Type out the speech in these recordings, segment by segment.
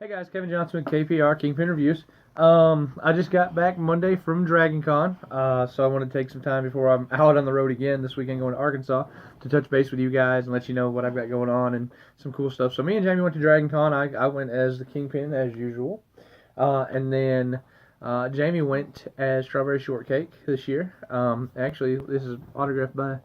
Hey guys, Kevin Johnson with KPR Kingpin Reviews. I just got back Monday from DragonCon, so I want to take some time before I'm out on the road again this weekend going to Arkansas to touch base with you guys and let you know what I've got going on and some cool stuff. So me and Jamie went to DragonCon. I went as the Kingpin as usual, and then Jamie went as Strawberry Shortcake this year. Actually, this is autographed by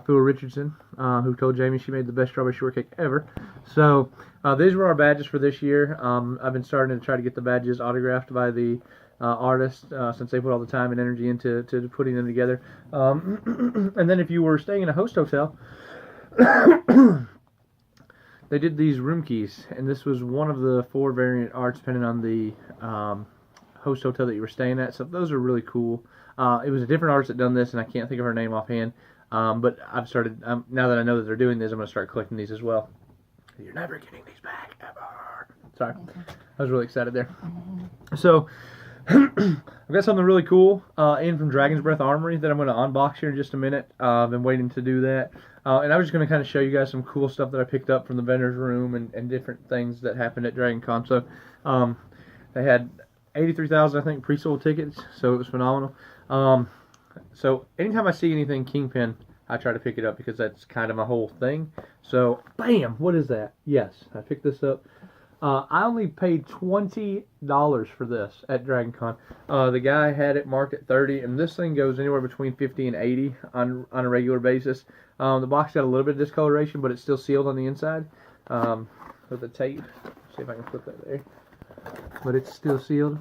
Phil Richardson, who told Jamie she made the best strawberry shortcake ever. So these were our badges for this year. I've been starting to try to get the badges autographed by the artists since they put all the time and energy into putting them together. And then if you were staying in a host hotel, they did these room keys, and this was one of the 4 variant arts depending on the host hotel that you were staying at. So those are really cool. It was a different artist that done this, and I can't think of her name offhand. But I've started, now that I know that they're doing this, I'm going to start collecting these as well. You're never getting these back, ever. Sorry. I was really excited there. So, I've got something really cool in from Dragon's Breath Armory that I'm going to unbox here in just a minute. I've been waiting to do that. And I was just going to kind of show you guys some cool stuff that I picked up from the vendor's room and different things that happened at DragonCon. So, they had 83,000, I think, pre-sold tickets, so it was phenomenal. So anytime I see anything Kingpin, I try to pick it up because that's kind of my whole thing. So, bam! What is that? Yes, I picked this up. I only paid $20 for this at DragonCon. The guy had it marked at $30, and this thing goes anywhere between $50 and $80 on a regular basis. The box got a little bit of discoloration, but it's still sealed on the inside with the tape. Let's see if I can flip that there. But it's still sealed,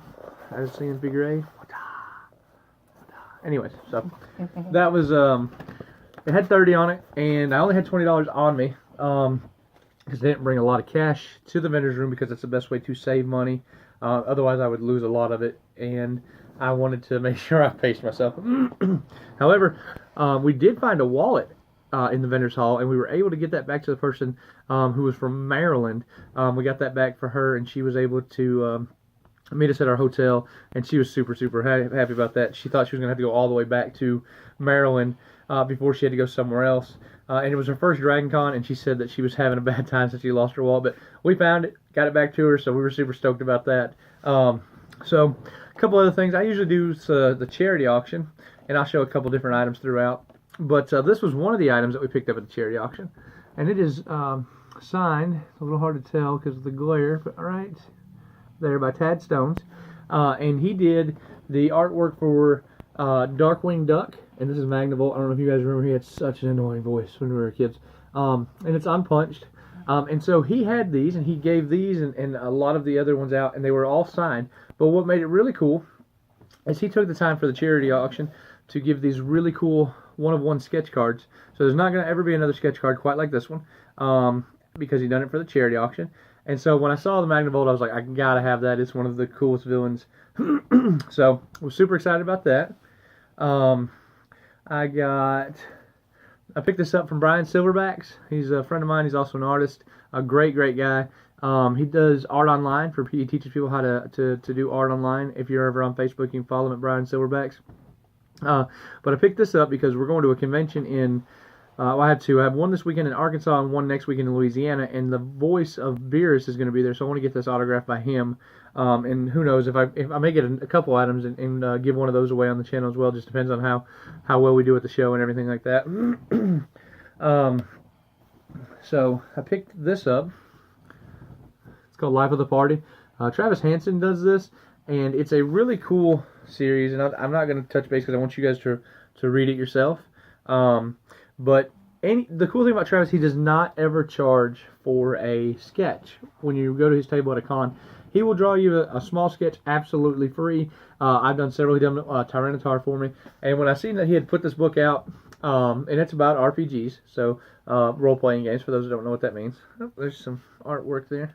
as seen in figure 8. Anyways, so that was it had 30 on it, and I only had $20 on me because I didn't bring a lot of cash to the vendor's room because that's the best way to save money. Otherwise, I would lose a lot of it, and I wanted to make sure I paced myself. However, we did find a wallet in the vendor's hall, and we were able to get that back to the person who was from Maryland. We got that back for her, and she was able to meet us at our hotel, and she was super happy about that. She thought she was going to have to go all the way back to Maryland before she had to go somewhere else. And it was her first DragonCon, and she said that she was having a bad time since she lost her wallet. But we found it, got it back to her, so we were super stoked about that. So a couple other things. I usually do the charity auction, and I'll show a couple different items throughout. But this was one of the items that we picked up at the charity auction. And it is signed, a little hard to tell because of the glare, but right there by Tad Stones, and he did the artwork for Darkwing Duck, and this is Magnavolt. I don't know if you guys remember, he had such an annoying voice when we were kids, and it's unpunched, and so he had these, and he gave these and a lot of the other ones out, and they were all signed. But what made it really cool is he took the time for the charity auction to give these really cool one-of-one sketch cards. So there's not going to ever be another sketch card quite like this one, because he done it for the charity auction. And so when I saw the Magnavolt, I was like, I gotta have that. It's one of the coolest villains. So I was super excited about that. I picked this up from Brian Silverbacks. He's a friend of mine. He's also an artist. A great guy. He does art online. He teaches people how to do art online. If you're ever on Facebook, you can follow him at Brian Silverbacks. But I picked this up because we're going to a convention in I have one this weekend in Arkansas and one next weekend in Louisiana, and the voice of Beerus is going to be there, so I want to get this autographed by him. And who knows, if I may get a couple items and give one of those away on the channel as well. Just depends on how well we do at the show and everything like that. So I picked this up. It's called Life of the Party. Travis Hansen does this, and it's a really cool series. And I'm not going to touch base because I want you guys to read it yourself. But the cool thing about Travis, he does not ever charge for a sketch. When you go to his table at a con, he will draw you a small sketch absolutely free. I've done several. He done Tyranitar for me. And when I seen that he had put this book out, and it's about RPGs, so role-playing games, for those who don't know what that means. Oh, there's some artwork there.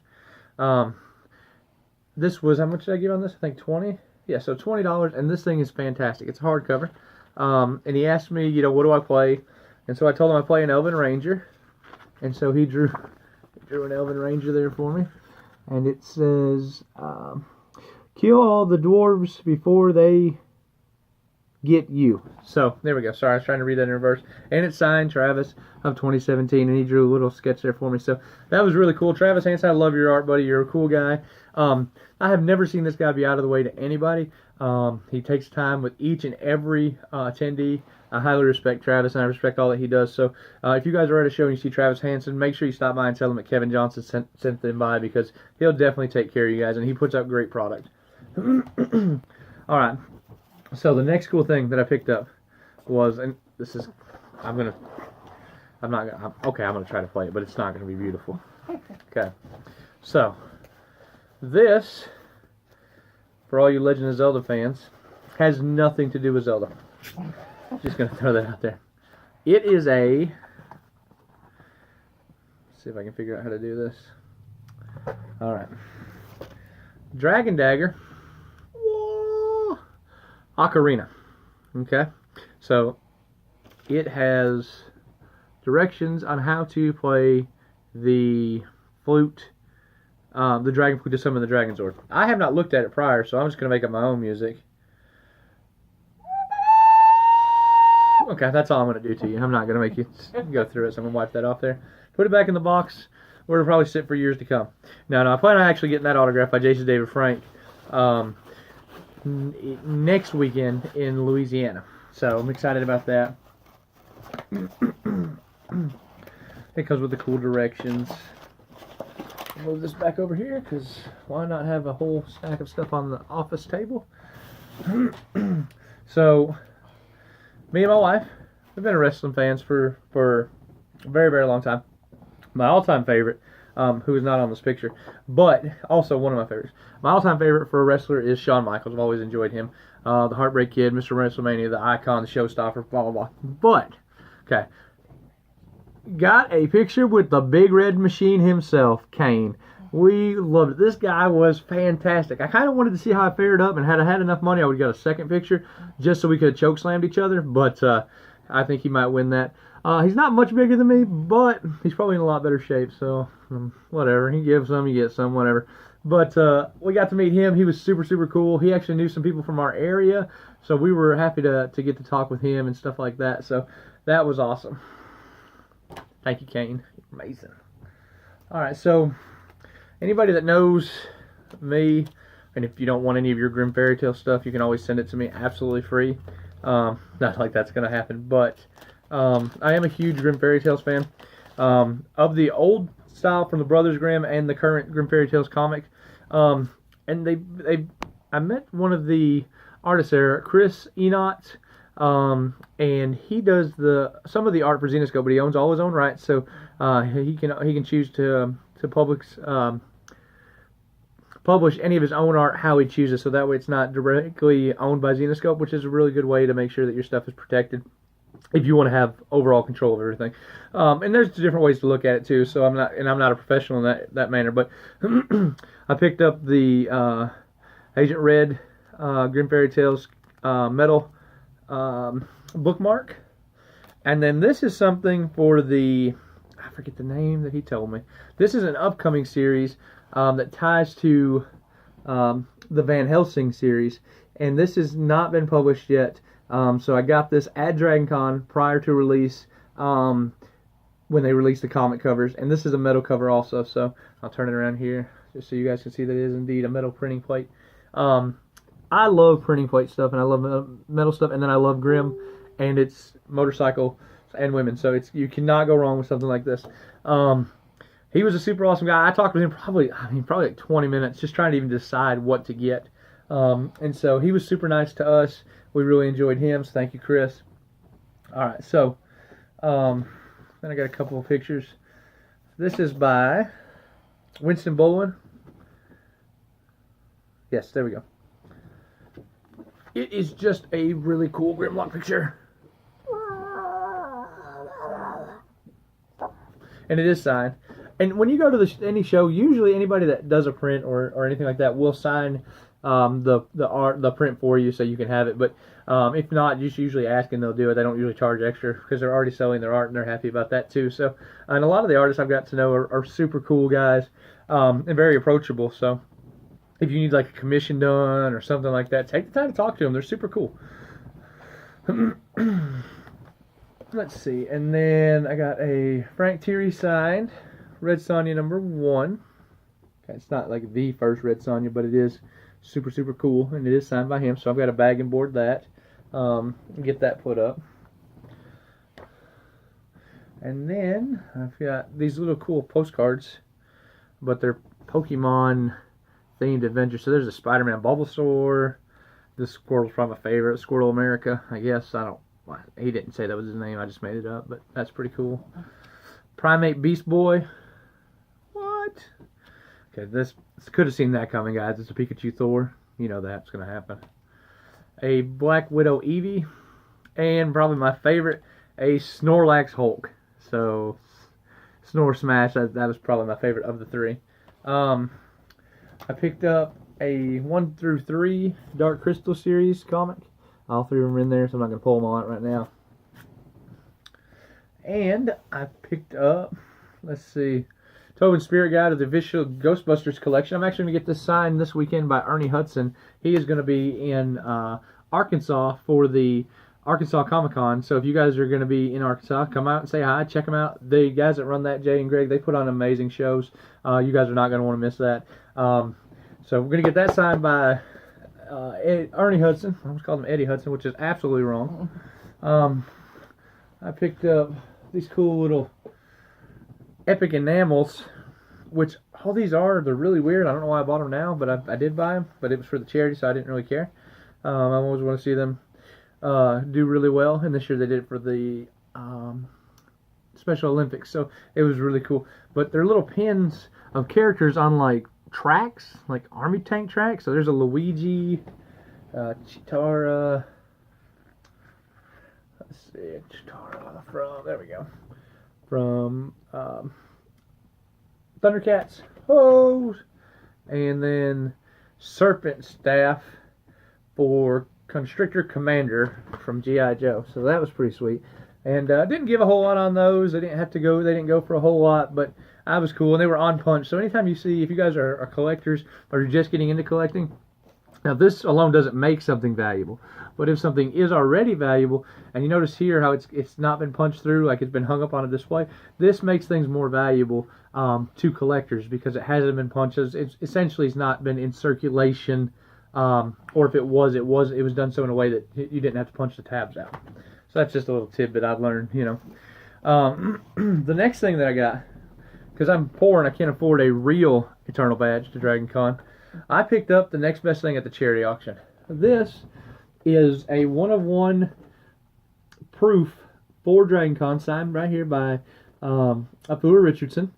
This was, how much did I give on this? I think 20. Yeah, so $20, and this thing is fantastic. It's a hardcover. And he asked me, what do I play? And so I told him I play an Elven Ranger. And so he drew an Elven Ranger there for me. And it says, kill all the dwarves before they get you. So there we go. Sorry, I was trying to read that in reverse. And it's signed Travis of 2017, and he drew a little sketch there for me. So that was really cool. Travis Hansen, I love your art, buddy. You're a cool guy. I have never seen this guy be out of the way to anybody. He takes time with each and every attendee. I highly respect Travis, and I respect all that he does. So if you guys are at a show and you see Travis Hansen, make sure you stop by and tell him that Kevin Johnson sent them by, because he'll definitely take care of you guys, and he puts out great product. All right. So the next cool thing that I picked up was, and this is, I'm gonna try to play it, but it's not gonna be beautiful. Okay. So this, for all you Legend of Zelda fans, has nothing to do with Zelda. Just gonna throw that out there. It is a, let's see if I can figure out how to do this. All right. Dragon Dagger. Whoa, Ocarina. Okay. So it has directions on how to play the flute, the dragon flute to summon the Dragon Sword. I have not looked at it prior, so I'm just gonna make up my own music. Okay, that's all I'm going to do to you. I'm not going to make you go through it, so I'm going to wipe that off there. Put it back in the box, where it'll probably sit for years to come. No, I plan on actually getting that autograph by Jason David Frank next weekend in Louisiana. So I'm excited about that. It comes with the cool directions. I'll move this back over here, because why not have a whole stack of stuff on the office table? So me and my wife, we've been wrestling fans for a very, very long time. My all-time favorite, who is not on this picture, but also one of my favorites. My all-time favorite for a wrestler is Shawn Michaels. I've always enjoyed him. The Heartbreak Kid, Mr. WrestleMania, the icon, the showstopper, blah, blah, blah. But, okay, got a picture with the Big Red Machine himself, Kane. We loved it. This guy was fantastic. I kind of wanted to see how I fared up, and had I had enough money, I would have got a second picture just so we could have choke-slammed each other, but I think he might win that. He's not much bigger than me, but he's probably in a lot better shape, so whatever. He gives some, you get some, whatever. But we got to meet him. He was super, super cool. He actually knew some people from our area, so we were happy to get to talk with him and stuff like that, so that was awesome. Thank you, Kane. You're amazing. All right, so anybody that knows me, and if you don't want any of your Grim Fairy Tale stuff, you can always send it to me absolutely free. Not like that's going to happen, but I am a huge Grim Fairy Tales fan. Of the old style from the Brothers Grimm and the current Grim Fairy Tales comic. And I met one of the artists there, Chris Enott, and he does some of the art for Xenoscope, but he owns all his own rights, so he can choose to publish any of his own art how he chooses, so that way it's not directly owned by Xenoscope, which is a really good way to make sure that your stuff is protected if you want to have overall control of everything. And there's different ways to look at it too, so I'm not a professional in that manner, but I picked up the Agent Red Grim Fairy Tales metal bookmark, and then this is something for I forget the name that he told me. This is an upcoming series that ties to the Van Helsing series, and this has not been published yet. So I got this at DragonCon prior to release, when they released the comic covers, and this is a metal cover also, so I'll turn it around here just so you guys can see that it is indeed a metal printing plate. I love printing plate stuff, and I love metal stuff, and then I love Grimm, and it's motorcycle and women, so you cannot go wrong with something like this. He was a super awesome guy. I talked with him probably like 20 minutes, just trying to even decide what to get. And so he was super nice to us. We really enjoyed him, so thank you, Chris. All right, so then I got a couple of pictures. This is by Winston Baldwin. Yes, there we go. It is just a really cool Grimlock picture. And it is signed. And when you go to any show, usually anybody that does a print or anything like that will sign the print for you so you can have it. But if not, just usually ask and they'll do it. They don't usually charge extra because they're already selling their art and they're happy about that too. So, and a lot of the artists I've got to know are super cool guys and very approachable. So if you need like a commission done or something like that, take the time to talk to them. They're super cool. Let's see, and then I got a Frank Thierry signed Red Sonja #1. Okay, it's not like the first Red Sonja, but it is super, super cool, and it is signed by him, so I've got to bag and board that, get that put up. And then I've got these little cool postcards, but they're Pokemon themed adventures. So there's a Spider-Man Bulbasaur. This Squirtle's probably my favorite. Squirtle America, I guess. He didn't say that was his name. I just made it up, but that's pretty cool. Primate Beast Boy. What? Okay, this could have seen that coming, guys. It's a Pikachu Thor. You know that's going to happen. A Black Widow Eevee. And probably my favorite, a Snorlax Hulk. So, Snore Smash, that was probably my favorite of the three. I picked up a 1 through 3 Dark Crystal series comic. All 3 of them are in there, so I'm not going to pull them all out right now. And I picked up, let's see, Tobin Spirit Guide of the official Ghostbusters collection. I'm actually going to get this signed this weekend by Ernie Hudson. He is going to be in Arkansas for the Arkansas Comic-Con. So if you guys are going to be in Arkansas, come out and say hi. Check them out. The guys that run that, Jay and Greg, they put on amazing shows. You guys are not going to want to miss that. So we're going to get that signed by Ernie Hudson. I almost called him Eddie Hudson, which is absolutely wrong. I picked up these cool little Epic Enamels, which all these they're really weird. I don't know why I bought them now, but I did buy them. But it was for the charity, so I didn't really care. I always want to see them do really well, and this year they did it for the Special Olympics, so it was really cool. But they're little pins of characters on like tracks, like army tank tracks. So there's a Luigi, Chitara. Let's see, Chitara from Thundercats. Oh, and then Serpent Staff for Constrictor Commander from G.I. Joe. So that was pretty sweet. And didn't give a whole lot on those. They didn't go for a whole lot, but I was cool. And they were on punch. So anytime you see, if you guys are collectors or you're just getting into collecting, now this alone doesn't make something valuable. But if something is already valuable, and you notice here how it's not been punched through, like it's been hung up on a display, this makes things more valuable to collectors because it hasn't been punched. It's essentially not been in circulation. Or if it was done so in a way that you didn't have to punch the tabs out. So that's just a little tidbit I've learned, you know. The next thing that I got, because I'm poor and I can't afford a real Eternal badge to DragonCon, I picked up the next best thing at the charity auction. This is a 1-of-1 proof for DragonCon, signed right here by Afua Richardson.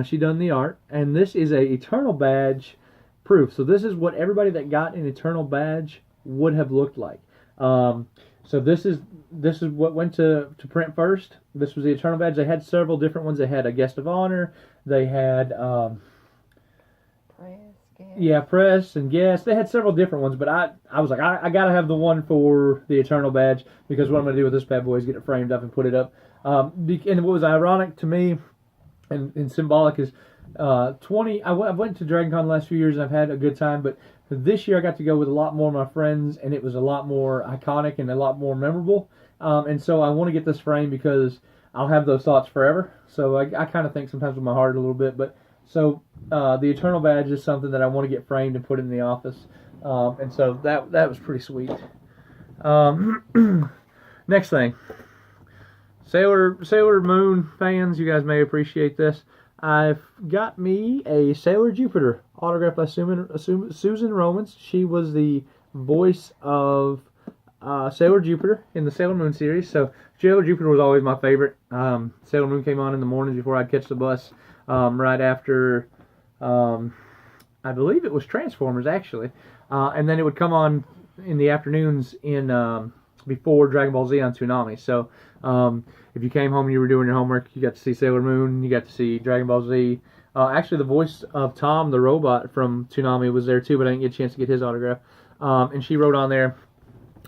She done the art, and this is a Eternal badge proof. So this is what everybody that got an Eternal badge would have looked like. So this is what went to print first. This was the Eternal badge. They had several different ones. They had a guest of honor. They had press and guest. They had several different ones, but I was like, I gotta have the one for the Eternal badge, because what I'm gonna do with this bad boy is get it framed up and put it up. And what was ironic to me and symbolic is I went to DragonCon the last few years and I've had a good time, but this year I got to go with a lot more of my friends, and it was a lot more iconic and a lot more memorable. And so I want to get this framed because I'll have those thoughts forever. So I kind of think sometimes with my heart a little bit, but so the Eternal badge is something that I want to get framed and put in the office. And so that was pretty sweet. Next thing, Sailor Moon fans, you guys may appreciate this. I've got me a Sailor Jupiter autographed by Susan Romans. She was the voice of Sailor Jupiter in the Sailor Moon series. So Sailor Jupiter was always my favorite. Sailor Moon came on in the mornings before I'd catch the bus. Right after, I believe it was Transformers actually, and then it would come on in the afternoons before Dragon Ball Z on Toonami. So if you came home and you were doing your homework, you got to see Sailor Moon, you got to see Dragon Ball Z. Actually, the voice of Tom the robot from Toonami was there too, but I didn't get a chance to get his autograph. And she wrote on there,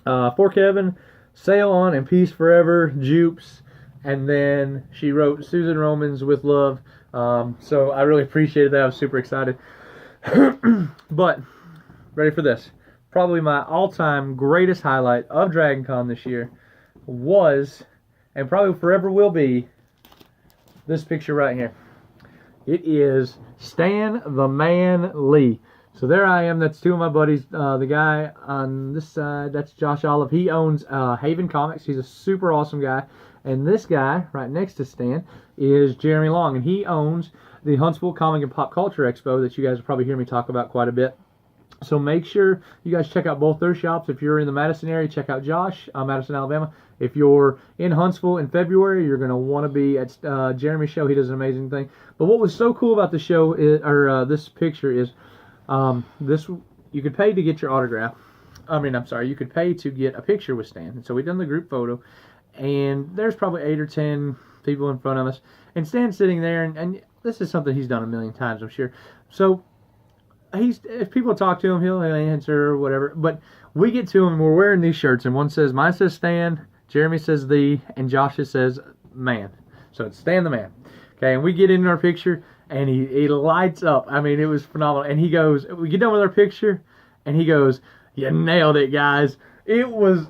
for Kevin, sail on and peace forever, Jupes. And then she wrote Susan Romans with love. So I really appreciated that. I was super excited. But, ready for this. Probably my all-time greatest highlight of DragonCon this year. was, and probably forever will be, this picture right here. It is Stan the Man Lee. So there I am. That's two of my buddies. The guy on this side, that's Josh Olive. He owns Haven Comics. He's a super awesome guy. And this guy right next to Stan is Jeremy Long, and he owns the Huntsville Comic and Pop Culture Expo that you guys will probably hear me talk about quite a bit. So make sure you guys check out both their shops. If you're in the Madison area, check out Josh, Madison, Alabama. If you're in Huntsville in February, you're going to want to be at Jeremy's show. He does an amazing thing. But what was so cool about the show is, this picture is, this you could pay to get your autograph. You could pay to get a picture with Stan. And so we done the group photo, and there's probably 8 or 10 people in front of us, and Stan's sitting there, and this is something he's done a million times, I'm sure. So if people talk to him, he'll answer or whatever. But we get to him, and we're wearing these shirts, and mine says Stan, Jeremy says the, and Josh says man. So it's Stan the Man. Okay, and we get in our picture, and he lights up. I mean, it was phenomenal. And he goes, we get done with our picture, and he goes, "You nailed it, guys." It was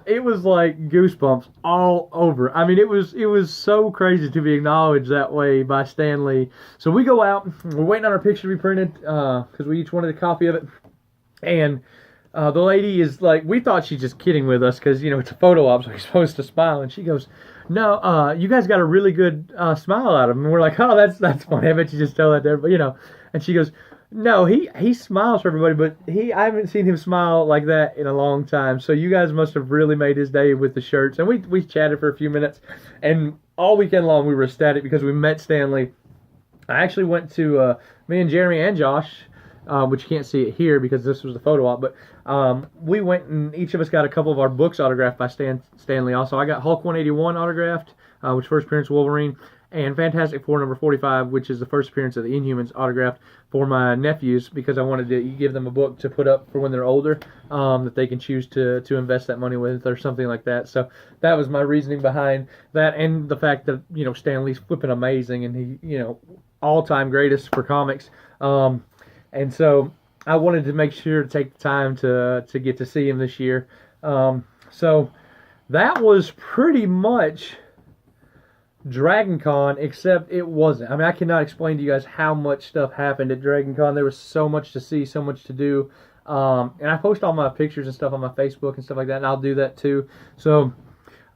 like goosebumps all over. I mean, it was so crazy to be acknowledged that way by Stan Lee. So we go out, we're waiting on our picture to be printed, because we each wanted a copy of it. And the lady is like, we thought she's just kidding with us, because, it's a photo op, so you're supposed to smile. And she goes, "No, you guys got a really good smile out of him." And we're like, "Oh, that's funny. I bet you just tell that to everybody, And she goes, "No, he smiles for everybody, but I haven't seen him smile like that in a long time. So you guys must have really made his day with the shirts." And we chatted for a few minutes, and all weekend long we were ecstatic because we met Stan Lee. I actually went to me and Jeremy and Josh, which you can't see it here because this was the photo op, but we went and each of us got a couple of our books autographed by Stan Lee. Also, I got Hulk 181 autographed, which first appearance Wolverine, and Fantastic Four number 45, which is the first appearance of the Inhumans, autographed for my nephews because I wanted to give them a book to put up for when they're older, that they can choose to invest that money with or something like that. So that was my reasoning behind that, and the fact that Stan Lee's flipping amazing, and he all-time greatest for comics, and so I wanted to make sure to take the time to get to see him this year. So that was pretty much DragonCon, except it wasn't. I mean, I cannot explain to you guys how much stuff happened at DragonCon. There was so much to see, so much to do. And I post all my pictures and stuff on my Facebook and stuff like that, and I'll do that too. So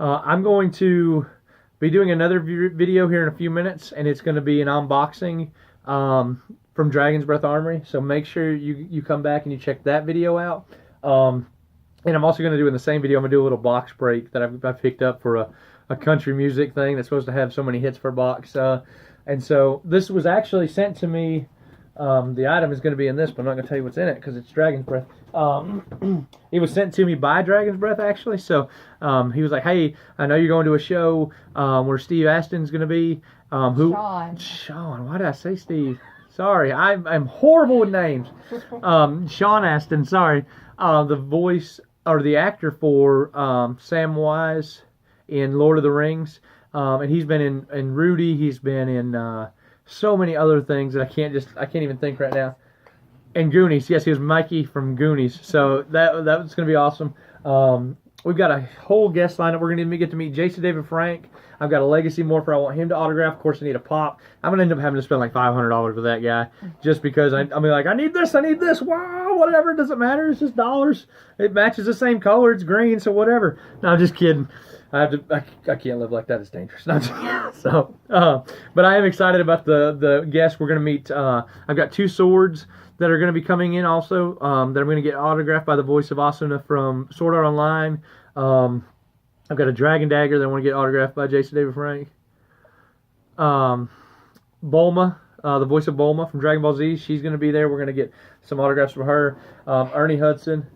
I'm going to be doing another video here in a few minutes, and it's going to be an unboxing from Dragon's Breath Armory. So make sure you come back and you check that video out. And I'm also going to do in the same video, I'm going to do a little box break that I picked up for a country music thing that's supposed to have so many hits per box. And so this was actually sent to me. The item is going to be in this, but I'm not going to tell you what's in it because it's Dragon's Breath. It was sent to me by Dragon's Breath, actually. So he was like, "Hey, I know you're going to a show where Steve Aston's going to be." Sean. Why did I say Steve? Sorry, I'm horrible with names. Sean Astin, sorry. The voice, or the actor for Samwise in Lord of the Rings. And he's been in Rudy. He's been in so many other things that I can't even think right now. And Goonies. Yes, he was Mikey from Goonies. So that was going to be awesome. We've got a whole guest lineup. We're going to get to meet Jason David Frank. I've got a Legacy Morpher I want him to autograph. Of course, I need a pop. I'm going to end up having to spend like $500 with that guy just because I mean, like, I need this. Wow, whatever. It doesn't matter. It's just dollars. It matches the same color. It's green, so whatever. No, I'm just kidding. I can't live like that. It's dangerous. So, but I am excited about the guests we're going to meet. I've got 2 swords that are going to be coming in also, that I'm going to get autographed by the voice of Asuna from Sword Art Online. I've got a Dragon Dagger that I want to get autographed by Jason David Frank. Bulma, the voice of Bulma from Dragon Ball Z, she's going to be there. We're going to get some autographs from her. Ernie Hudson,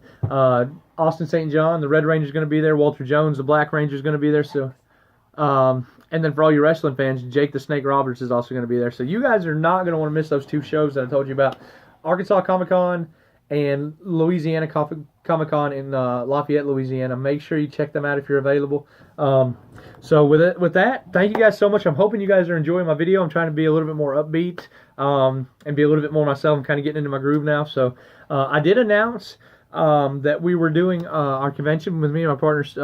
Austin St. John, the Red Ranger is going to be there. Walter Jones, the Black Ranger is going to be there. So, and then for all you wrestling fans, Jake the Snake Roberts is also going to be there. So you guys are not going to want to miss those 2 shows that I told you about. Arkansas Comic Con and Louisiana Comic Con in Lafayette, Louisiana. Make sure you check them out if you're available. So with that, thank you guys so much. I'm hoping you guys are enjoying my video. I'm trying to be a little bit more upbeat and be a little bit more myself. I'm kind of getting into my groove now. So I did announce that we were doing our convention with me and my partners.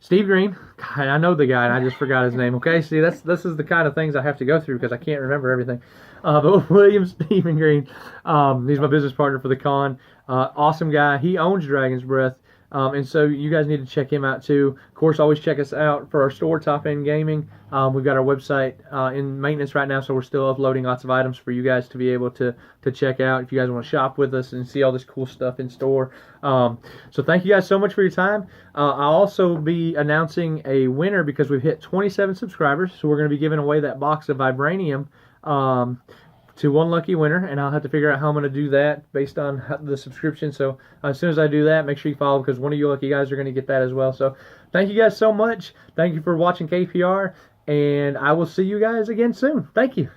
Steve Green. God, I know the guy, and I just forgot his name. Okay, see, this is the kind of things I have to go through because I can't remember everything. But William Stephen Green, he's my business partner for the con. Awesome guy. He owns Dragon's Breath. And so you guys need to check him out too. Of course, always check us out for our store, Top End Gaming. We've got our website in maintenance right now, so we're still uploading lots of items for you guys to be able to check out if you guys want to shop with us and see all this cool stuff in store. So thank you guys so much for your time. I'll also be announcing a winner because we've hit 27 subscribers, so we're going to be giving away that box of Vibranium to one lucky winner, and I'll have to figure out how I'm going to do that based on the subscription. So as soon as I do that, make sure you follow because one of you lucky guys are going to get that as well. So thank you guys so much. Thank you for watching KPR, and I will see you guys again soon. Thank you.